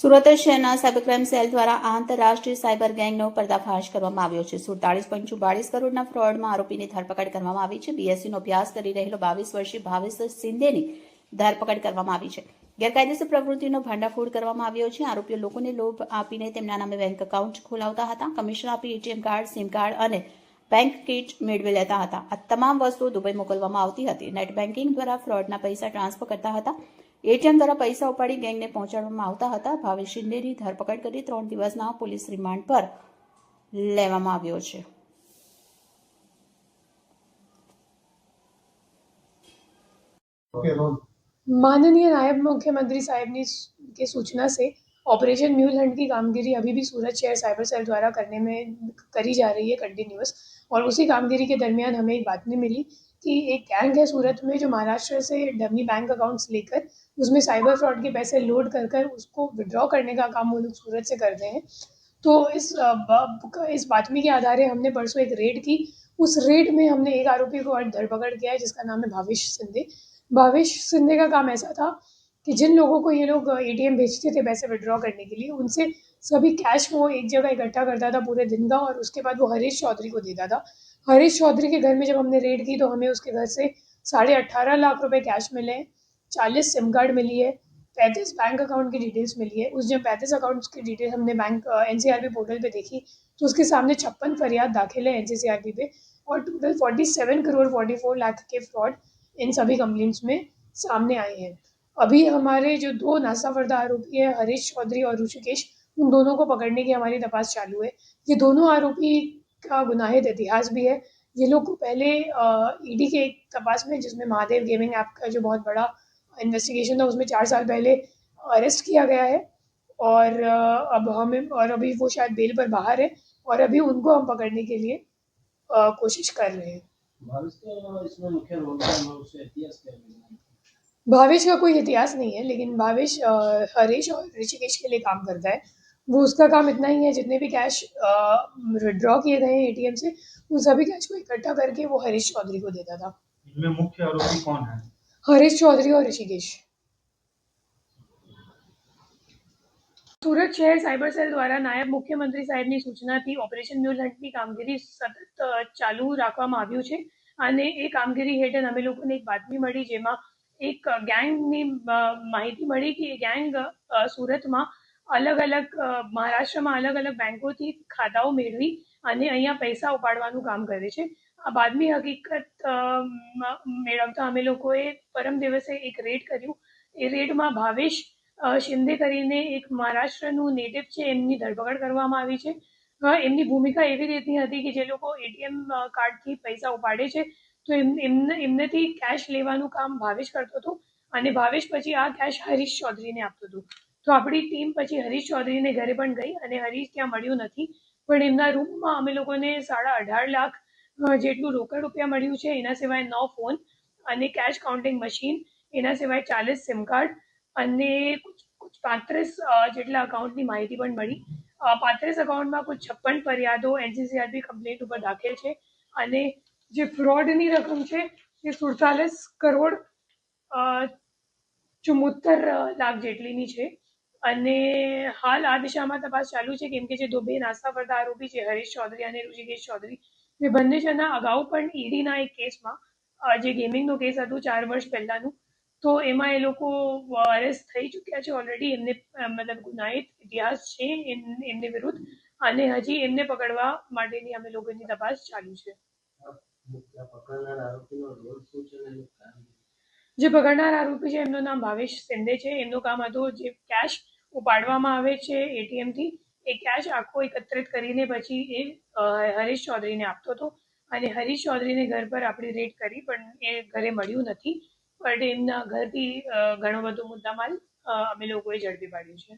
સુરત શહેરના cyber crime cell દ્વારા આંતરરાષ્ટ્રીય સાયબર ગેંગનો પર્દાફાશ કરવામાં આવ્યો છે। 47.44 કરોડના ફ્રોડમાં આરોપીની ધરપકડ કરવામાં આવી છે। બીએસસીનો અભ્યાસ કરી રહેલો 22 વર્ષીય ભાવેશ શિંદેની ધરપકડ કરવામાં આવી છે। ગેરકાયદેસર પ્રવૃત્તિનો ભાંડાફોડ કરવામાં આવ્યો છે। આરોપીઓ લોકોને લોભ આપીને તેમના નામે બેંક એકાઉન્ટ ખોલાવતા હતા, કમિશન આપી એટીએમ કાર્ડ, સિમ કાર્ડ અને બેંક કીટ મેળવી લેતા હતા। આ તમામ વસ્તુઓ દુબઈ મોકલવામાં આવતી હતી। નેટ બેન્કિંગ દ્વારા ફ્રોડના પૈસા ટ્રાન્સફર કરતા હતા। એટીએમ દ્વારા પૈસા ઉપાડી ગેંગને પહોંચાડવામાં આવતા હતા। ભાવેશ શિંદેની ધરપકડ કરી 3 દિવસના પોલીસ રિમાન્ડ પર લેવામાં આવ્યો છે। माननीय नायब मुख्यमंत्री साहब की सूचना से ऑपरेशन म्यूल हंट की कामगिरी अभी भी सूरत शहर साइबर सेल द्वारा करी जा रही है कंटिन्यूअस। और उसी कामगिरी के दरमियान हमें एक बात नहीं मिली कि एक गैंग है सूरत में जो महाराष्ट्र से डमी बैंक अकाउंट्स लेकर उसमें साइबर फ्रॉड के पैसे लोड कर उसको विड्रॉ करने का काम वो लोग सूरत से करते हैं। तो इस बातमी के आधार हमने परसों एक रेड की। उस रेड में हमने एक आरोपी को धरपकड़ किया है जिसका नाम है भावेश शिंदे। भावेश शिंदे का काम ऐसा था कि जिन लोगों को ये लोग एटीएम भेजते थे पैसे विड्रॉ करने के लिए, उनसे सभी कैश वो एक जगह इकट्ठा करता था पूरे दिन का और उसके बाद वो हरीश चौधरी को देता था। हरीश चौधरी के घर में जब हमने रेड की तो हमें उसके घर से 18.5 लाख रुपए कैश मिले, 40 सिम कार्ड मिली है, 35 बैंक अकाउंट की डिटेल्स मिली है। उस जब 35 अकाउंट्स की डिटेल हमने बैंक एनसीआरबी पोर्टल पे देखी तो उसके सामने 56 फरियाद दाखिल है एनसीआरबी पे और टोटल 47 करोड़ 44 लाख के फ्रॉड इन सभी कंप्लेंट्स में सामने आए हैं। अभी हमारे जो 2 नासाफरदा आरोपी है हरीश चौधरी और ऋषिकेश, उन दोनों को पकड़ने की हमारी तपास चालू है। ये दोनों आरोपी का गुनाहित इतिहास भी है। ये लोग को पहले ईडी के एक तपास में जिसमें महादेव गेमिंग ऐप का जो बहुत बड़ा इन्वेस्टिगेशन था उसमें 4 साल पहले अरेस्ट किया गया है और अभी वो शायद बेल पर बाहर है और अभी उनको हम पकड़ने के लिए कोशिश कर रहे हैं। इसमें मुख्य रोल है, उसका इतिहास क्या है? भावेश का कोई इतिहास नहीं है, लेकिन भावेश हरीश और ऋषिकेश के लिए काम करता है। वो उसका काम इतना ही है, जितने भी कैश विड्रॉ किए गए हैं एटीएम से उन सभी कैश को इकट्ठा करके वो हरीश चौधरी को देता था। इनमें मुख्य आरोपी कौन है? हरीश चौधरी और ऋषिकेश। सूरत शहर साइबर सेल द्वारा नायब मुख्यमंत्री साहेबની સૂચનાથી ઓપરેશન મ્યુલ હંટની કામગીરી સતત ચાલુ રાખવામાં આવ્યું છે અને એ કામગીરી હેઠળ અમે લોકોને એક બાતમી મળી જેમાં એક ગેંગની માહિતી મળી કે એ ગેંગ સુરતમાં અલગ અલગ મહારાષ્ટ્રમાં અલગ અલગ બેંકોથી ખાતાઓ મેળવી અને અહીંયા પૈસા ઉપાડવાનું કામ કરે છે। આ બાદની હકીકત મેળવતા અમે લોકોએ પરમ દિવસે એક રેડ કર્યું। એ રેડમાં ભાવેશ શિંદે કરીને એક મહારાષ્ટ્રનું નેટિવ છે, એમની ધરપકડ કરવામાં આવી છે। એમની ભૂમિકા એવી રીતની હતી કે જે લોકો એટીએમ કાર્ડથી પૈસા ઉપાડે છે તો એમનેથી કેશ લેવાનું કામ ભાવેશ કરતો હતો અને ભાવેશ પછી આ કેશ હરીશ ચૌધરીને આપતો હતો। તો આપણી ટીમ પછી હરીશ ચૌધરીને ઘરે પણ ગઈ અને હરીશ ત્યાં મળ્યું નથી, પણ એમના રૂમમાં અમે લોકોને 18.5 લાખ જેટલું રોકડ રૂપિયા મળ્યું છે। એના સિવાય 9 ફોન અને કેશ કાઉન્ટિંગ મશીન, એના સિવાય 40 સિમ કાર્ડ અને कुछ 35 જેટલા અકાઉન્ટની માહિતી પણ મળી। 35 અકાઉન્ટમાં કુલ 56 ફરિયાદો એનસીસીઆરબી કમ્પ્લેન્ટ ઉપર દાખલ છે અને જે ફ્રોડની રકમ છે એ 47 કરોડ 74 લાખ જેટલીની છે અને હાલ આ દિશામાં તપાસ ચાલુ છે કેમ કે જે 2 નાસ્તાફરતા આરોપી છે હરીશ ચૌધરી અને ઋષિકેશ ચૌધરી, એ બંને જણા અગાઉ પણ ઈડીના એક કેસમાં જે ગેમિંગનો કેસ હતું 4 વર્ષ પહેલાનું, તો એમાં એ લોકો અરેસ્ટ થઈ ચૂક્યા છે ઓલરેડી। એમને મતલબ ગુનાહિત ઇતિહાસ છે એમની વિરુદ્ધ અને હજી એમને પકડવા માટેની અમે લોકોની તપાસ ચાલુ છે। જે પકડનાર આરોપી છે એમનું નામ ભાવેશ શિંદે છે। એમનું કામ હતું જે કેશ ઉપાડવામાં આવે છે એટીએમથી એ કેશ આખો એકત્રિત કરીને પછી એ હરીશ ચૌધરીને આપતો હતો અને હરીશ ચૌધરીને ઘર પર આપણી રેડ કરી પણ એ ઘરે મળ્યું નથી, પણ એમના ઘરથી ઘણો બધો મુદ્દામાલ અમે લોકોએ ઝડપી પાડ્યું છે।